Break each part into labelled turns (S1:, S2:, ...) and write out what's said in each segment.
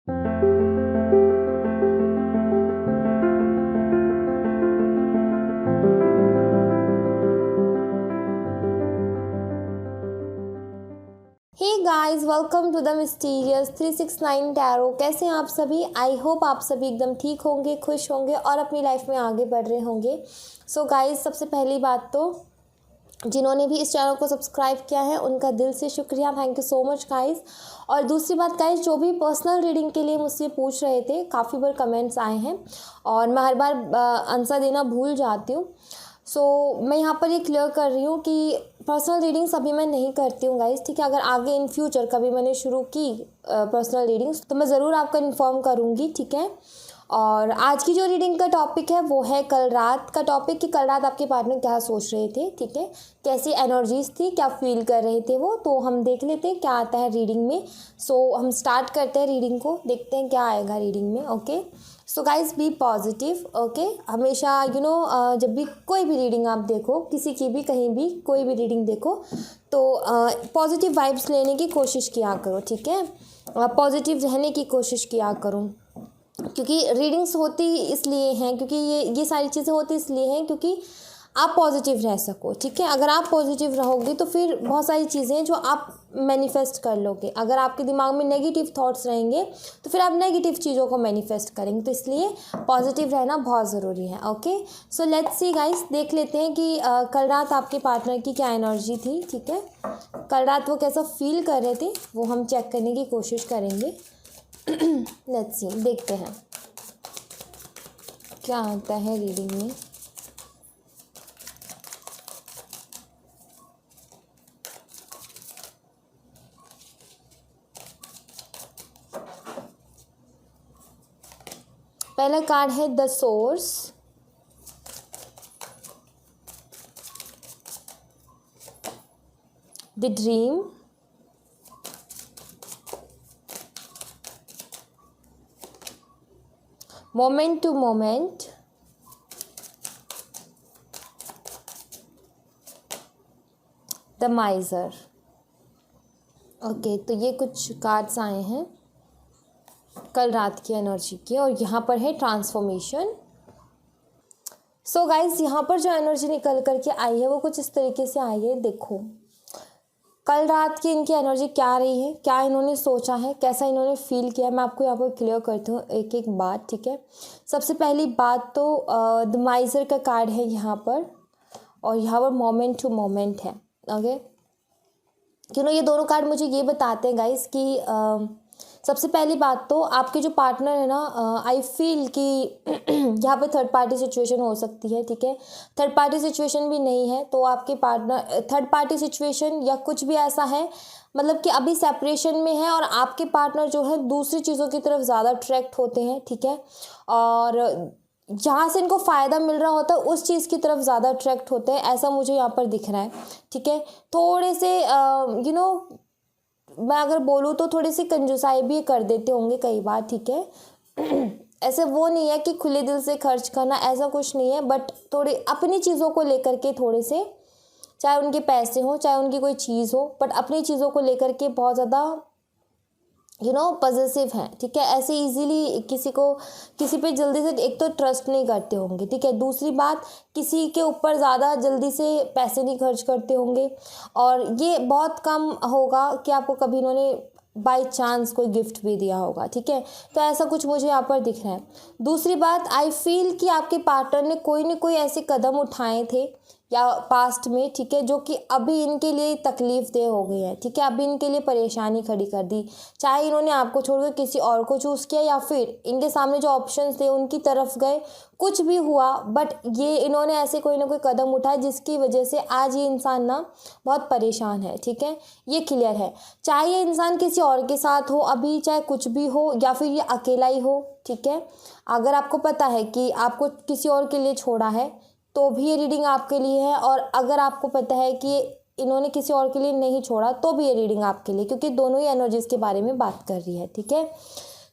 S1: Hey guys, welcome to the mysterious 369 tarot. कैसे हैं आप सभी? आई होप आप सभी एकदम ठीक होंगे, खुश होंगे और अपनी लाइफ में आगे बढ़ रहे होंगे। सो गाइस, सबसे पहली बात तो जिन्होंने भी इस चैनल को सब्सक्राइब किया है उनका दिल से शुक्रिया, thank you so much guys. और दूसरी बात गाइस, जो भी पर्सनल रीडिंग के लिए मुझसे पूछ रहे थे, काफ़ी बार कमेंट्स आए हैं और मैं हर बार आंसर देना भूल जाती हूँ। सो मैं यहाँ पर ये क्लियर कर रही हूँ कि पर्सनल रीडिंग्स अभी मैं नहीं करती हूँ गाइस, ठीक है। अगर आगे इन फ्यूचर कभी मैंने शुरू की पर्सनल रीडिंग्स तो मैं ज़रूर आपको इन्फॉर्म करूँगी, ठीक है। और आज की जो रीडिंग का टॉपिक है वो है कल रात का टॉपिक, कि कल रात आपके पार्टनर क्या सोच रहे थे, ठीक है, कैसी एनर्जीज थी, क्या फील कर रहे थे वो। तो हम देख लेते हैं क्या आता है रीडिंग में। सो हम स्टार्ट करते हैं रीडिंग को, देखते हैं क्या आएगा रीडिंग में। Okay, so guys be positive. Okay, हमेशा जब भी कोई भी रीडिंग आप देखो, किसी की भी, कहीं भी कोई भी रीडिंग देखो तो पॉजिटिव वाइब्स लेने की कोशिश किया करो, ठीक है। पॉजिटिव रहने की कोशिश किया करो, क्योंकि रीडिंग्स होती इसलिए हैं, क्योंकि ये सारी चीज़ें होती इसलिए हैं क्योंकि आप पॉजिटिव रह सको, ठीक है। अगर आप पॉजिटिव रहोगे तो फिर बहुत सारी चीज़ें जो आप मैनिफेस्ट कर लोगे। अगर आपके दिमाग में नेगेटिव थॉट्स रहेंगे तो फिर आप नेगेटिव चीज़ों को मैनिफेस्ट करेंगे। तो इसलिए पॉजिटिव रहना बहुत ज़रूरी है। Okay, so let's see guys, देख लेते हैं कि कल रात आपके पार्टनर की क्या एनर्जी थी, ठीक है। कल रात वो कैसा फील कर रहे थे वो हम चेक करने की कोशिश करेंगे। लेट्स सी, देखते हैं क्या आता है रीडिंग में। पहला कार्ड है the source, the dream, moment to moment, the miser. Okay, तो ये कुछ कार्ड्स आए हैं कल रात की एनर्जी के, और यहाँ पर है ट्रांसफॉर्मेशन। सो गाइज, यहाँ पर जो एनर्जी निकल करके आई है वो कुछ इस तरीके से आई है। देखो, कल रात की इनकी एनर्जी क्या रही है, क्या इन्होंने सोचा है, कैसा इन्होंने फील किया, मैं आपको यहाँ पर क्लियर करती हूँ एक एक बात, ठीक है। सबसे पहली बात तो द माइजर का कार्ड है यहाँ पर, और यहाँ पर मोमेंट टू मोमेंट है। ओके, ये दोनों कार्ड मुझे ये बताते हैं गाइस कि सबसे पहली बात तो आपके जो पार्टनर है ना, आई फील कि यहाँ पे थर्ड पार्टी सिचुएशन हो सकती है, ठीक है। थर्ड पार्टी सिचुएशन भी नहीं है तो आपके पार्टनर थर्ड पार्टी सिचुएशन या कुछ भी ऐसा है, मतलब कि अभी सेपरेशन में है और आपके पार्टनर जो है दूसरी चीज़ों की तरफ ज़्यादा अट्रैक्ट होते हैं, ठीक है। और जहाँ से इनको फ़ायदा मिल रहा होता है उस चीज़ की तरफ ज़्यादा अट्रैक्ट होते हैं, ऐसा मुझे यहाँ पर दिख रहा है, ठीक है। थोड़े से मैं अगर बोलूँ तो थोड़ी सी कंजूसाई भी कर देते होंगे कई बार, ठीक है। ऐसे वो नहीं है कि खुले दिल से खर्च करना, ऐसा कुछ नहीं है, बट थोड़ी अपनी चीज़ों को लेकर के थोड़े से, चाहे उनके पैसे हो, चाहे उनकी कोई चीज़ हो, बट अपनी चीज़ों को लेकर के बहुत ज़्यादा पॉजिटिव हैं, ठीक है। ऐसे इजीली किसी पे जल्दी से एक तो ट्रस्ट नहीं करते होंगे, ठीक है। दूसरी बात, किसी के ऊपर ज़्यादा जल्दी से पैसे नहीं खर्च करते होंगे, और ये बहुत कम होगा कि आपको कभी इन्होंने बाय चांस कोई गिफ्ट भी दिया होगा, ठीक है। तो ऐसा कुछ मुझे यहाँ पर दिख रहा है। दूसरी बात, आई फील कि आपके पार्टनर ने कोई न कोई ऐसे कदम उठाए थे या पास्ट में, ठीक है, जो कि अभी इनके लिए तकलीफ दे हो गई है, ठीक है। अभी इनके लिए परेशानी खड़ी कर दी, चाहे इन्होंने आपको छोड़कर किसी और को चूज़ किया या फिर इनके सामने जो ऑप्शंस थे उनकी तरफ गए, कुछ भी हुआ, बट ये इन्होंने ऐसे कोई ना कोई कदम उठाए जिसकी वजह से आज ये इंसान ना बहुत परेशान है, ठीक है। ये क्लियर है, चाहे ये इंसान किसी और के साथ हो अभी, चाहे कुछ भी हो, या फिर ये अकेला ही हो, ठीक है। अगर आपको पता है कि आपको किसी और के लिए छोड़ा है तो भी ये रीडिंग आपके लिए है, और अगर आपको पता है कि इन्होंने किसी और के लिए नहीं छोड़ा तो भी ये रीडिंग आपके लिए, क्योंकि दोनों ही एनर्जीज के बारे में बात कर रही है, ठीक है।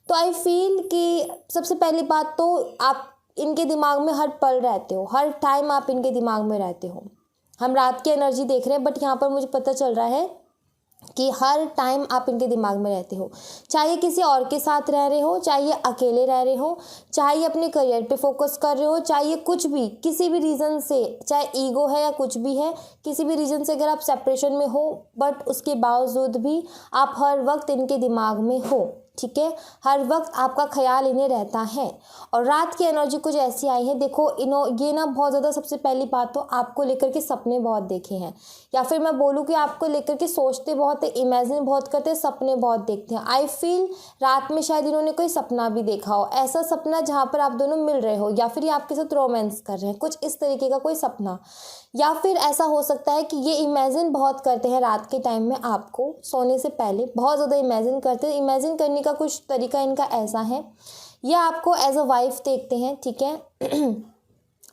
S1: तो आई फील कि सबसे पहली बात तो आप इनके दिमाग में हर पल रहते हो, हर टाइम आप इनके दिमाग में रहते हो। हम रात की एनर्जी देख रहे हैं, बट यहाँ पर मुझे पता चल रहा है कि हर टाइम आप इनके दिमाग में रहते हो, चाहे किसी और के साथ रह रहे हो, चाहे ये अकेले रह रहे हो, चाहे ये अपने करियर पे फोकस कर रहे हो, चाहे ये कुछ भी किसी भी रीज़न से, चाहे ईगो है या कुछ भी है, किसी भी रीज़न से अगर आप सेपरेशन में हो, बट उसके बावजूद भी आप हर वक्त इनके दिमाग में हो, ठीक है। हर वक्त आपका ख्याल इन्हें रहता है। और रात की एनर्जी कुछ ऐसी आई है, देखो ये ना बहुत ज़्यादा, सबसे पहली बात तो आपको लेकर के सपने बहुत देखे हैं, या फिर मैं बोलूँ कि आपको लेकर के सोचते बहुत है, इमेजिन बहुत करते हैं, सपने बहुत देखते हैं। आई फील रात में शायद इन्होंने कोई सपना भी देखा हो, ऐसा सपना जहाँ पर आप दोनों मिल रहे हो, या फिर ये आपके साथ रोमांस कर रहे हैं, कुछ इस तरीके का कोई सपना। या फिर ऐसा हो सकता है कि ये इमेजिन बहुत करते हैं रात के टाइम में, आपको सोने से पहले बहुत ज़्यादा इमेजिन करते हैं। इमेजिन करने का कुछ तरीका इनका ऐसा है, ये आपको एज अ वाइफ देखते हैं, ठीक है।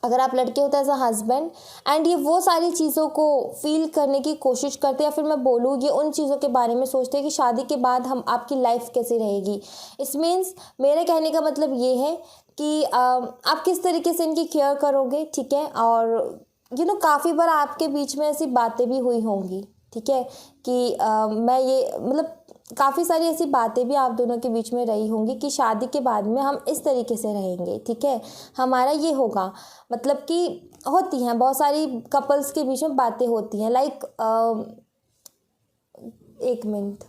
S1: अगर आप लड़के हो तो एज अ हस्बैंड, एंड ये वो सारी चीज़ों को फील करने की कोशिश करते हैं, या फिर मैं बोलूँ ये उन चीज़ों के बारे में सोचते हैं कि शादी के बाद हम आपकी लाइफ कैसी रहेगी। इस मीन्स मेरे कहने का मतलब ये है कि आप किस तरीके से इनकी केयर करोगे, ठीक है। और काफ़ी बार आपके बीच में ऐसी बातें भी हुई होंगी, ठीक है, कि मैं ये मतलब काफ़ी सारी ऐसी बातें भी आप दोनों के बीच में रही होंगी कि शादी के बाद में हम इस तरीके से रहेंगे, ठीक है, हमारा ये होगा, मतलब कि होती हैं बहुत सारी कपल्स के बीच में बातें होती हैं। लाइक एक मिनट,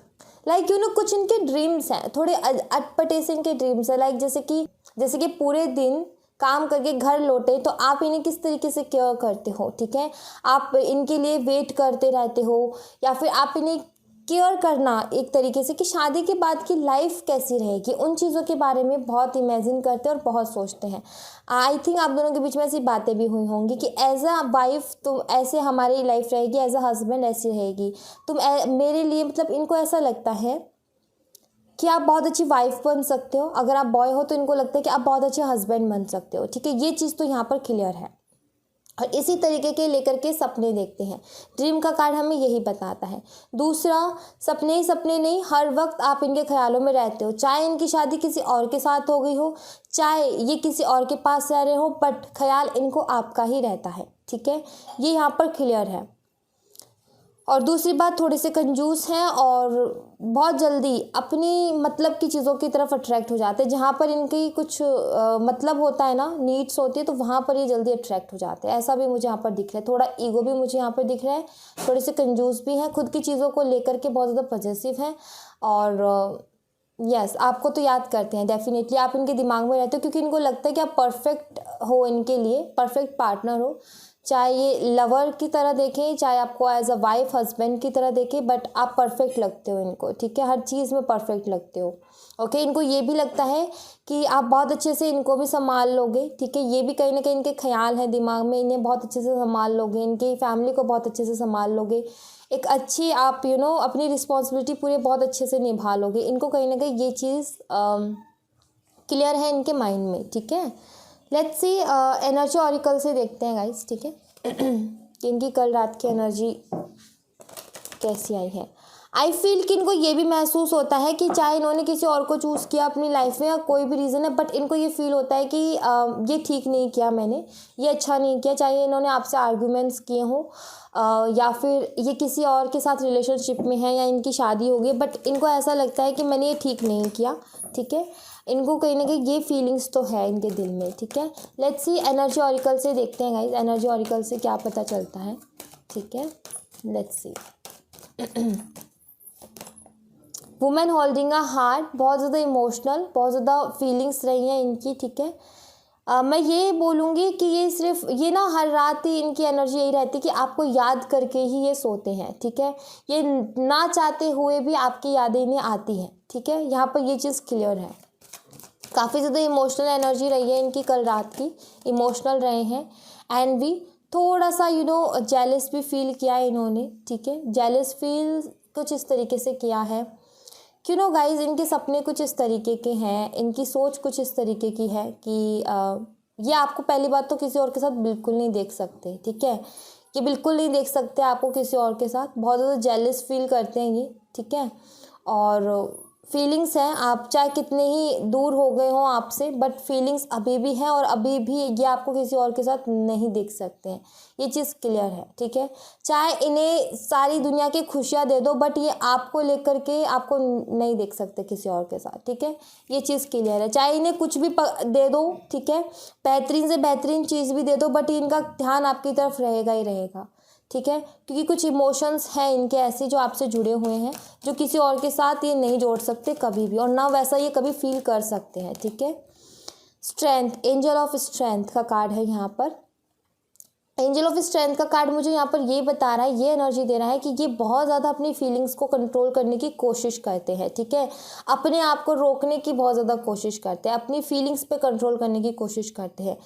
S1: लाइक कुछ इनके ड्रीम्स हैं, थोड़े अटपटे से इनके ड्रीम्स हैं। लाइक जैसे कि पूरे दिन काम करके घर लौटे तो आप इन्हें किस तरीके से केयर करते हो, ठीक है, आप इनके लिए वेट करते रहते हो, या फिर आप इन्हें केयर करना एक तरीके से कि शादी के बाद की लाइफ कैसी रहेगी, उन चीज़ों के बारे में बहुत इमेजिन करते हैं और बहुत सोचते हैं। आई थिंक आप दोनों के बीच में ऐसी बातें भी हुई होंगी कि एज अ वाइफ तुम ऐसे हमारी लाइफ रहेगी, एज अ हस्बैंड ऐसी रहेगी तुम मेरे लिए, मतलब इनको ऐसा लगता है कि आप बहुत अच्छी वाइफ बन सकते हो। अगर आप बॉय हो तो इनको लगता है कि आप बहुत अच्छे हस्बैंड बन सकते हो, ठीक है। ये चीज़ तो यहाँ पर क्लियर है। और इसी तरीके के लेकर के सपने देखते हैं। ड्रीम का कार्ड हमें यही बताता है। दूसरा, सपने ही सपने नहीं, हर वक्त आप इनके ख्यालों में रहते हो, चाहे इनकी शादी किसी और के साथ हो गई हो, चाहे ये किसी और के पास रह रहे हो, बट ख्याल इनको आपका ही रहता है, ठीक है, ये यहाँ पर क्लियर है। और दूसरी बात, थोड़े से कंजूस हैं और बहुत जल्दी अपनी मतलब की चीज़ों की तरफ अट्रैक्ट हो जाते हैं। जहाँ पर इनकी कुछ मतलब होता है ना, नीड्स होती है, तो वहाँ पर ये जल्दी अट्रैक्ट हो जाते हैं। ऐसा भी मुझे यहाँ पर दिख रहा है। थोड़ा ईगो भी मुझे यहाँ पर दिख रहा है, थोड़े से कंजूस भी हैं, खुद की चीज़ों को लेकर के बहुत ज़्यादा पॉजिटिव हैं। और यस, आपको तो याद करते हैं डेफिनेटली, आप इनके दिमाग में रहते हो, क्योंकि इनको लगता है कि आप परफेक्ट हो इनके लिए, परफेक्ट पार्टनर हो। चाहे ये लवर की तरह देखें, चाहे आपको एज अ वाइफ हस्बैंड की तरह देखें, बट आप परफेक्ट लगते हो इनको, ठीक है, हर चीज़ में परफेक्ट लगते हो। ओके, इनको ये भी लगता है कि आप बहुत अच्छे से इनको भी संभाल लोगे, ठीक है, ये भी कहीं ना कहीं इनके ख्याल है दिमाग में, इन्हें बहुत अच्छे से संभाल लोगे, इनकी फैमिली को बहुत अच्छे से संभाल लोगे, एक अच्छी आप अपनी रिस्पॉन्सिबिलिटी पूरे बहुत अच्छे से निभा लोगे। इनको कहीं ना कहीं ये चीज़ क्लियर है इनके माइंड में, ठीक है। लेट्स सी एनर्जी ऑरिकल से देखते हैं गाइस, ठीक है, कि इनकी कल रात की एनर्जी कैसी आई है। आई फील कि इनको ये भी महसूस होता है कि चाहे इन्होंने किसी और को चूज़ किया अपनी लाइफ में या कोई भी रीज़न है, बट इनको ये फील होता है कि ये ठीक नहीं किया मैंने, ये अच्छा नहीं किया, चाहे इन्होंने आपसे आर्ग्यूमेंट्स किए हों या फिर ये किसी और के साथ रिलेशनशिप में है या इनकी शादी हो गई, बट इनको ऐसा लगता है कि मैंने ये ठीक नहीं किया, ठीक है। इनको कहीं ना कहीं ये फीलिंग्स तो है इनके दिल में, ठीक है। लेट्स सी एनर्जी ऑरिकल से देखते हैं गाइस, एनर्जी ऑरिकल से क्या पता चलता है, ठीक है। Let's see women holding a heart, बहुत ज़्यादा इमोशनल, बहुत ज़्यादा फीलिंग्स रही हैं इनकी, ठीक है। मैं ये बोलूँगी कि ये ना हर रात ही इनकी एनर्जी यही रहती है कि आपको याद करके ही ये सोते हैं, ठीक है। ये ना चाहते हुए भी आपकी यादें इन्हें आती हैं, ठीक है, यहाँ पर ये चीज़ क्लियर है। काफ़ी ज़्यादा इमोशनल एनर्जी रही है इनकी कल रात की, इमोशनल रहे हैं, एंड भी थोड़ा सा जेलस भी फील किया है इन्होंने, ठीक है। जेलस फील कुछ इस तरीके से किया है, गाइज इनके सपने कुछ इस तरीके के हैं, इनकी सोच कुछ इस तरीके की है कि ये आपको पहली बात तो किसी और के साथ बिल्कुल नहीं देख सकते, ठीक है, ये बिल्कुल नहीं देख सकते आपको किसी और के साथ, बहुत ज़्यादा जेलस फील करते हैं ये, ठीक है। और फीलिंग्स हैं, आप चाहे कितने ही दूर हो गए हों आपसे, बट फीलिंग्स अभी भी हैं और अभी भी ये आपको किसी और के साथ नहीं देख सकते हैं, ये चीज़ क्लियर है, ठीक है। चाहे इन्हें सारी दुनिया की खुशियाँ दे दो, बट ये आपको लेकर के आपको नहीं देख सकते किसी और के साथ, ठीक है, ये चीज़ क्लियर है। चाहे इन्हें कुछ भी दे दो, ठीक है, बेहतरीन से बेहतरीन चीज़ भी दे दो, बट इनका ध्यान आपकी तरफ रहेगा ही रहेगा, ठीक है, क्योंकि कुछ इमोशंस हैं इनके ऐसे जो आपसे जुड़े हुए हैं, जो किसी और के साथ ये नहीं जोड़ सकते कभी भी, और ना वैसा ये कभी फील कर सकते हैं, ठीक है। स्ट्रेंथ, एंजल ऑफ स्ट्रेंथ का कार्ड है यहाँ पर। एंजल ऑफ स्ट्रेंथ का कार्ड मुझे यहाँ पर ये बता रहा है, ये एनर्जी दे रहा है कि ये बहुत ज़्यादा अपनी फीलिंग्स को कंट्रोल करने की कोशिश करते हैं, ठीक है, अपने आप को रोकने की बहुत ज़्यादा कोशिश करते हैं, अपनी फीलिंग्स पे कंट्रोल करने की कोशिश करते हैं।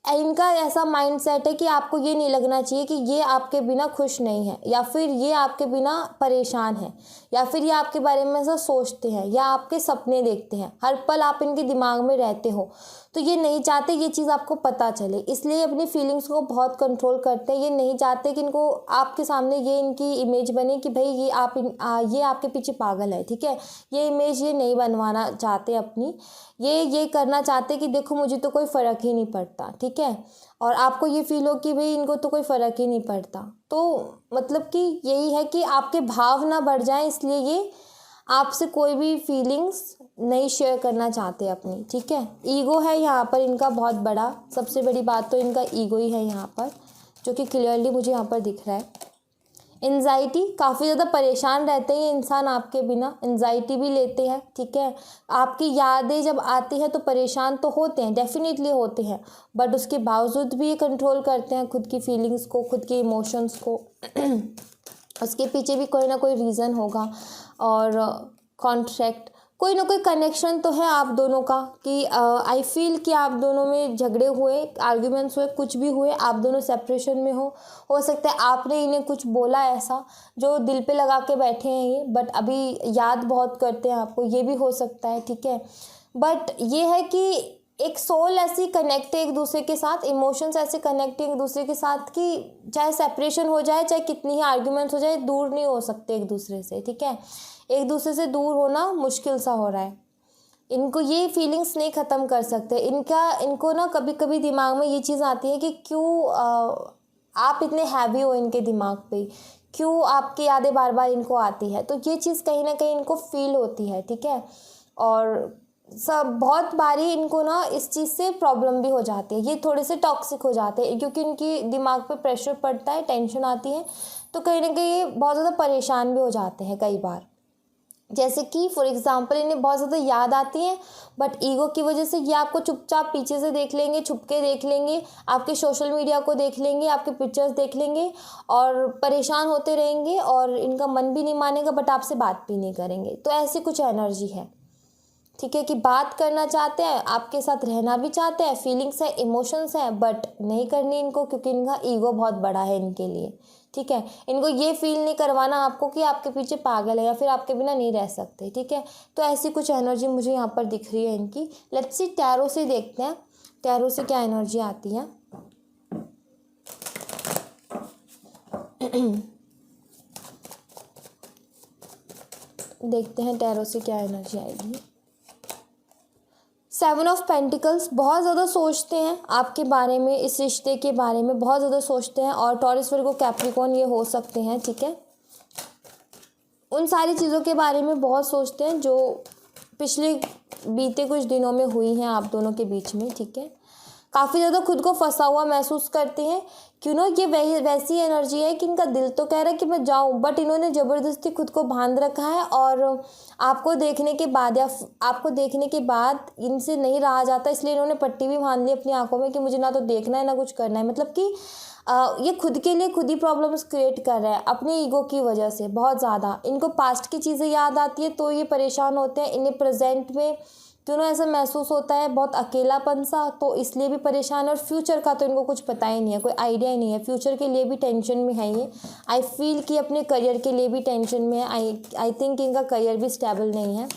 S1: इनका ऐसा माइंडसेट है कि आपको ये नहीं लगना चाहिए कि ये आपके बिना खुश नहीं है, या फिर ये आपके बिना परेशान है, या फिर ये आपके बारे में ऐसा सोचते हैं, या आपके सपने देखते हैं, हर पल आप इनके दिमाग में रहते हो, तो ये नहीं चाहते ये चीज़ आपको पता चले, इसलिए अपनी फीलिंग्स को बहुत कंट्रोल करते हैं। ये नहीं चाहते कि इनको आपके सामने ये इनकी इमेज बने कि भाई ये ये आपके पीछे पागल है, ठीक है, ये इमेज ये नहीं बनवाना चाहते अपनी, ये करना चाहते कि देखो मुझे तो कोई फ़र्क ही नहीं पड़ता, ठीक है, और आपको ये फील हो कि भाई इनको तो कोई फ़र्क ही नहीं पड़ता। तो मतलब कि यही है कि आपके भाव ना बढ़ जाएं, इसलिए ये आपसे कोई भी फीलिंग्स नहीं शेयर करना चाहते अपनी, ठीक है। ईगो है यहाँ पर इनका बहुत बड़ा, सबसे बड़ी बात तो इनका ईगो ही है यहाँ पर, जो कि क्लियरली मुझे यहाँ पर दिख रहा है। एंजाइटी, काफ़ी ज़्यादा परेशान रहते हैं इंसान आपके बिना, एंजाइटी भी लेते हैं, ठीक है, आपकी यादें जब आती हैं तो परेशान तो होते हैं, डेफिनेटली होते हैं, बट उसके बावजूद भी ये कंट्रोल करते हैं खुद की फीलिंग्स को, खुद के इमोशंस को उसके पीछे भी कोई ना कोई रीज़न होगा, और कॉन्ट्रैक्ट, कोई ना कोई कनेक्शन तो है आप दोनों का, कि आई फील कि आप दोनों में झगड़े हुए, आर्ग्यूमेंट्स हुए, कुछ भी हुए, आप दोनों सेपरेशन में हो सकता है आपने इन्हें कुछ बोला ऐसा जो दिल पे लगा के बैठे हैं ये, बट अभी याद बहुत करते हैं आपको, ये भी हो सकता है, ठीक है। बट ये है कि एक सोल ऐसी कनेक्ट है एक दूसरे के साथ, इमोशंस ऐसे कनेक्ट है एक दूसरे के साथ कि चाहे सेपरेशन हो जाए, चाहे कितनी ही आर्ग्यूमेंट्स हो जाए, दूर नहीं हो सकते एक दूसरे से, ठीक है, एक दूसरे से दूर होना मुश्किल सा हो रहा है। इनको ये फीलिंग्स नहीं ख़त्म कर सकते, इनको ना कभी कभी दिमाग में ये चीज़ आती है कि क्यों आप इतने हैवी हो इनके दिमाग पे, क्यों आपकी यादें बार बार इनको आती है, तो ये चीज़ कहीं ना कहीं इनको फील होती है, ठीक है। और बहुत बारी इनको ना इस चीज़ से प्रॉब्लम भी हो जाती है, ये थोड़े से टॉक्सिक हो जाते हैं, क्योंकि इनकी दिमाग पे प्रेशर पड़ता है, टेंशन आती है, तो कहीं ना कहीं ये बहुत ज़्यादा परेशान भी हो जाते हैं कई बार। जैसे कि फॉर एग्जांपल इन्हें बहुत ज़्यादा याद आती है, बट ईगो की वजह से ये आपको चुपचाप पीछे से देख लेंगे, छुपके देख लेंगे, आपके सोशल मीडिया को देख लेंगे, आपके पिक्चर्स देख लेंगे, और परेशान होते रहेंगे, और इनका मन भी नहीं मानेगा, बट आपसे बात भी नहीं करेंगे। तो ऐसी कुछ एनर्जी है, ठीक है, कि बात करना चाहते हैं, आपके साथ रहना भी चाहते हैं, फीलिंग्स है, इमोशंस हैं, बट नहीं करनी इनको, क्योंकि इनका ईगो बहुत बड़ा है इनके लिए, ठीक है। इनको ये फील नहीं करवाना आपको कि आपके पीछे पागल है या फिर आपके बिना नहीं रह सकते, ठीक है। तो ऐसी कुछ एनर्जी मुझे यहाँ पर दिख रही है इनकी। लेट्स सी, टैरो से देखते हैं, टैरो से क्या एनर्जी आती है। देखते हैं टैरो से क्या एनर्जी आएगी। 7 ऑफ पेंटिकल्स, बहुत ज़्यादा सोचते हैं आपके बारे में, इस रिश्ते के बारे में बहुत ज़्यादा सोचते हैं, और टॉरस, वर्गो, कैप्रिकॉर्न ये हो सकते हैं, ठीक है। उन सारी चीज़ों के बारे में बहुत सोचते हैं जो पिछले बीते कुछ दिनों में हुई हैं आप दोनों के बीच में, ठीक है। काफ़ी ज़्यादा खुद को फंसा हुआ महसूस करते हैं, क्यों ना ये वैसी एनर्जी है कि इनका दिल तो कह रहा है कि मैं जाऊं, बट इन्होंने ज़बरदस्ती खुद को बांध रखा है, और आपको देखने के बाद या आपको देखने के बाद इनसे नहीं रहा जाता, इसलिए इन्होंने पट्टी भी बांध ली अपनी आंखों में कि मुझे ना तो देखना है ना कुछ करना है। मतलब कि ये खुद के लिए खुद ही प्रॉब्लम्स क्रिएट कर रहा है अपने ईगो की वजह से बहुत ज़्यादा। इनको पास्ट की चीज़ें याद आती है तो ये परेशान होते हैं, इन्हें प्रेजेंट में क्यों ना ऐसा महसूस होता है बहुत अकेलापन सा, तो इसलिए भी परेशान। और फ्यूचर का तो इनको कुछ पता ही नहीं है, कोई आइडिया ही नहीं है, फ्यूचर के लिए भी टेंशन में है ये। आई फील कि अपने करियर के लिए भी टेंशन में है। आई थिंक इनका करियर भी स्टेबल नहीं है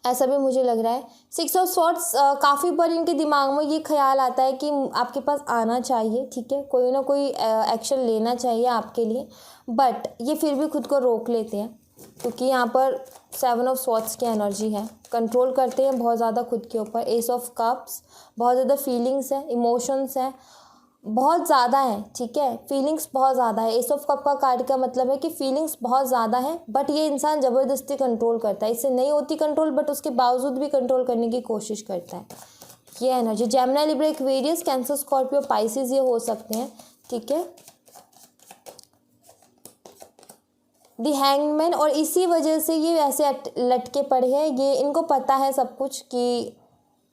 S1: ऐसा भी मुझे लग रहा है। 6 ऑफ स्वॉर्ड्स, काफ़ी बार इनके दिमाग में ये ख्याल आता है कि आपके पास आना चाहिए, ठीक है, कोई ना कोई एक्शन लेना चाहिए आपके लिए, बट ये फिर भी खुद को रोक लेते हैं, क्योंकि यहाँ पर 7 ऑफ स्वॉर्ड्स की एनर्जी है, कंट्रोल करते हैं बहुत ज़्यादा खुद के ऊपर। एस ऑफ कप्स, बहुत ज़्यादा फीलिंग्स है, इमोशंस है, बहुत ज़्यादा है, ठीक है, फीलिंग्स बहुत ज़्यादा है। एस ऑफ कप का कार्ड का मतलब है कि फीलिंग्स बहुत ज़्यादा है, बट ये इंसान ज़बरदस्ती कंट्रोल करता है, इससे नहीं होती कंट्रोल, बट उसके बावजूद भी कंट्रोल करने की कोशिश करता है। ये energy Gemini, Libra, Aquarius, cancer, Scorpio, Pisces ये हो सकते हैं, ठीक है। द हैंगमैन, और इसी वजह से ये ऐसे लटके पड़े हैं, ये इनको पता है सब कुछ कि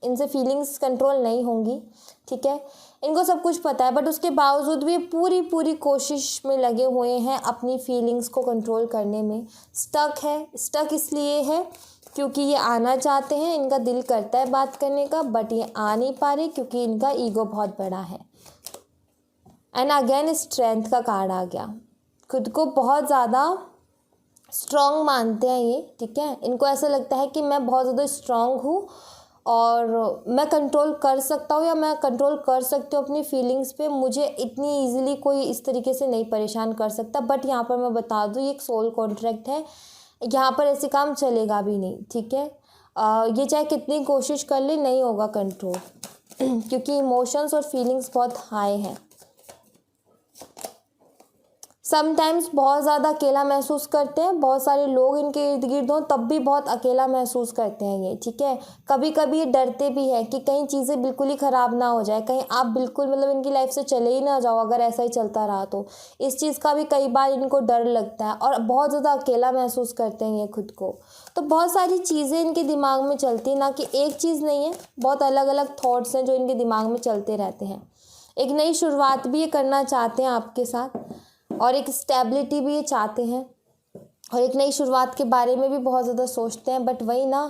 S1: इनसे फीलिंग्स कंट्रोल नहीं होंगी, ठीक है, इनको सब कुछ पता है, बट उसके बावजूद भी पूरी पूरी कोशिश में लगे हुए हैं अपनी फीलिंग्स को कंट्रोल करने में। स्टक है, स्टक इसलिए है क्योंकि ये आना चाहते हैं, इनका दिल करता है बात करने का, बट ये आ नहीं पा रहे क्योंकि इनका ईगो बहुत बड़ा है। एंड अगेन स्ट्रेंथ का कार्ड आ गया, खुद को बहुत ज़्यादा स्ट्रॉन्ग मानते हैं ये, ठीक है, इनको ऐसा लगता है कि मैं बहुत ज़्यादा स्ट्रॉन्ग हूँ और मैं कंट्रोल कर सकता हूँ, या मैं कंट्रोल कर सकती हूँ अपनी फीलिंग्स पे, मुझे इतनी इजीली कोई इस तरीके से नहीं परेशान कर सकता। बट यहाँ पर मैं बता दूँ ये एक सोल कॉन्ट्रैक्ट है, यहाँ पर ऐसे काम चलेगा भी नहीं, ठीक है, ये चाहे कितनी कोशिश कर ले नहीं होगा कंट्रोल क्योंकि इमोशंस और फीलिंग्स बहुत हाई हैं। समटाइम्स बहुत ज़्यादा अकेला महसूस करते हैं, बहुत सारे लोग इनके इर्द गिर्द हों तब भी बहुत अकेला महसूस करते हैं ये, ठीक है। कभी कभी ये डरते भी हैं कि कहीं चीज़ें बिल्कुल ही ख़राब ना हो जाए, कहीं आप बिल्कुल मतलब इनकी लाइफ से चले ही ना जाओ अगर ऐसा ही चलता रहा तो। इस चीज़ का भी कई बार इनको डर लगता है और बहुत ज़्यादा अकेला महसूस करते हैं ये खुद को। तो बहुत सारी चीज़ें इनके दिमाग में चलती हैं, ना कि एक चीज़ नहीं है, बहुत अलग अलग थॉट्स हैं जो इनके दिमाग में चलते रहते हैं। एक नई शुरुआत भी ये करना चाहते हैं आपके साथ, और एक स्टेबिलिटी भी ये चाहते हैं, और एक नई शुरुआत के बारे में भी बहुत ज़्यादा सोचते हैं। बट वही ना,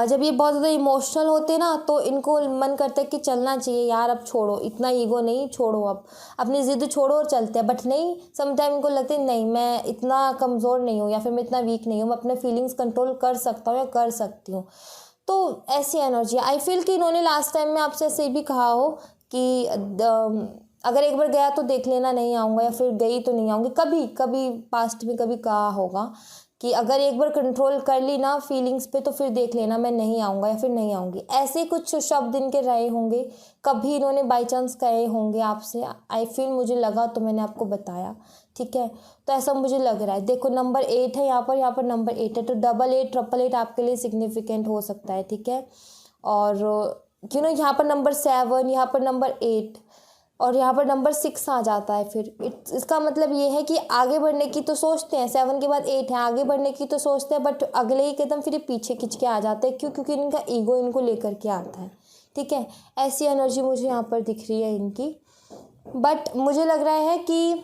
S1: जब ये बहुत ज़्यादा इमोशनल होते हैं ना तो इनको मन करता है कि चलना चाहिए यार, अब छोड़ो, इतना ईगो नहीं, छोड़ो, अब अपनी ज़िद छोड़ो और चलते हैं। बट नहीं, समटाइम इनको लगता है नहीं, मैं इतना कमज़ोर नहीं हूँ या फिर मैं इतना वीक नहीं हूँ, मैं अपने फीलिंग्स कंट्रोल कर सकता हूँ या कर सकती हूँ। तो ऐसी एनर्जी आई फील कि इन्होंने लास्ट टाइम में आपसे ऐसे भी कहा हो कि अगर एक बार गया तो देख लेना, नहीं आऊँगा, या फिर गई तो नहीं आऊँगी, कभी कभी पास्ट में कभी कहा होगा कि अगर एक बार कंट्रोल कर ली ना फीलिंग्स पे तो फिर देख लेना, मैं नहीं आऊँगा या फिर नहीं आऊँगी, ऐसे कुछ शब्द इनके रहे होंगे, कभी इन्होंने बाई चांस कहे होंगे आपसे। आई फील, मुझे लगा तो मैंने आपको बताया, ठीक है। तो ऐसा मुझे लग रहा है। देखो नंबर 8 है यहाँ पर नंबर 8 है, तो 88 888 आपके लिए सिग्निफिकेंट हो सकता है, ठीक है। और यहाँ पर नंबर 7, यहाँ पर नंबर 8 और यहाँ पर नंबर 6 आ जाता है। फिर इसका मतलब ये है कि आगे बढ़ने की तो सोचते हैं, 7 के बाद 8 है, आगे बढ़ने की तो सोचते हैं, बट अगले ही कदम फिर ये पीछे खिंच के आ जाते हैं। क्यों? क्योंकि इनका ईगो इनको लेकर के आता है, ठीक है। ऐसी एनर्जी मुझे यहाँ पर दिख रही है इनकी। बट मुझे लग रहा है कि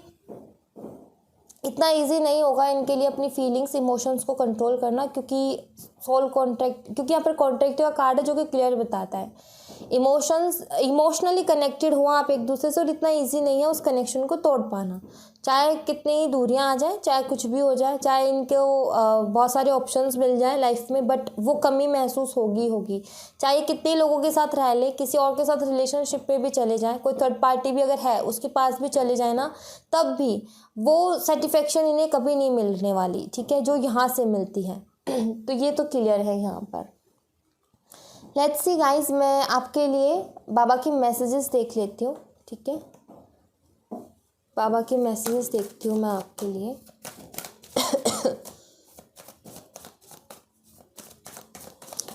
S1: इतना इजी नहीं होगा इनके लिए अपनी फीलिंग्स इमोशंस को कंट्रोल करना, क्योंकि सोल कॉन्ट्रैक्ट, क्योंकि यहाँ पर कॉन्ट्रैक्ट का कार्ड है जो कि क्लियर बताता है इमोशनली कनेक्टेड हो आप एक दूसरे से, और इतना इजी नहीं है उस कनेक्शन को तोड़ पाना। चाहे कितनी ही दूरियां आ जाए, चाहे कुछ भी हो जाए, चाहे इनको बहुत सारे ऑप्शंस मिल जाए लाइफ में, बट वो कमी महसूस होगी। चाहे कितने लोगों के साथ रह ले, किसी और के साथ रिलेशनशिप में भी चले जाए, कोई थर्ड पार्टी भी अगर है उसके पास भी चले जाए ना, तब भी वो सेटिस्फेक्शन इन्हें कभी नहीं मिलने वाली, ठीक है, जो यहाँ से मिलती है। तो ये तो क्लियर है यहाँ पर। लेट्स सी गाइस, मैं आपके लिए बाबा की मैसेजेस देख लेती हूँ, ठीक है। बाबा के मैसेजेस देखती हूँ मैं आपके लिए।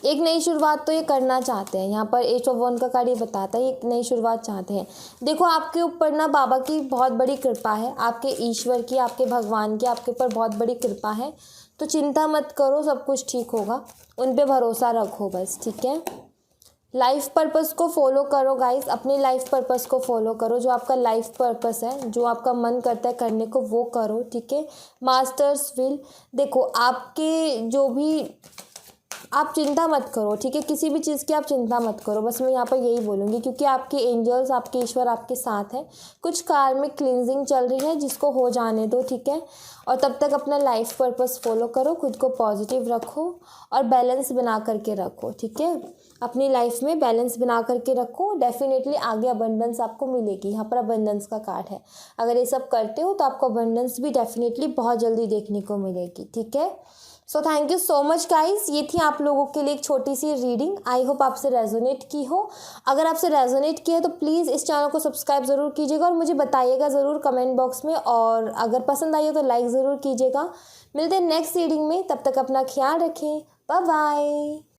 S1: एक नई शुरुआत तो ये करना चाहते हैं, यहाँ पर 8 ऑफ वन का कार्ड ये बताता है, एक नई शुरुआत चाहते हैं। देखो आपके ऊपर ना बाबा की बहुत बड़ी कृपा है, आपके ईश्वर की, आपके भगवान की आपके ऊपर बहुत बड़ी कृपा है। तो चिंता मत करो, सब कुछ ठीक होगा, उन पे भरोसा रखो बस, ठीक है। लाइफ पर्पस को फॉलो करो गाइस, अपनी लाइफ पर्पस को फॉलो करो, जो आपका लाइफ पर्पस है, जो आपका मन करता है करने को वो करो, ठीक है। मास्टर्स विल, देखो आपके जो भी आप चिंता मत करो, ठीक है, किसी भी चीज़ की आप चिंता मत करो, बस मैं यहाँ पर यही बोलूँगी, क्योंकि आपके एंजल्स, आपके ईश्वर आपके साथ हैं। कुछ कार्मिक क्लींजिंग चल रही है जिसको हो जाने दो, ठीक है। और तब तक अपना लाइफ पर्पस फॉलो करो, खुद को पॉजिटिव रखो और बैलेंस बना करके रखो, ठीक है। अपनी लाइफ में बैलेंस बना करके रखो, डेफिनेटली आगे अबंडेंस आपको मिलेगी। यहाँ पर अबंडेंस का कार्ड है, अगर ये सब करते हो तो आपको अबंडेंस भी डेफिनेटली बहुत जल्दी देखने को मिलेगी, ठीक है। So thank you so much guys, ये थी आप लोगों के लिए एक छोटी सी रीडिंग। आई होप आपसे रेजोनेट की हो। अगर आपसे रेजोनेट किया है तो प्लीज़ इस चैनल को सब्सक्राइब ज़रूर कीजिएगा और मुझे बताइएगा ज़रूर कमेंट बॉक्स में, और अगर पसंद आई हो तो लाइक ज़रूर कीजिएगा। मिलते हैं नेक्स्ट रीडिंग में, तब तक अपना ख्याल रखें। Bye bye.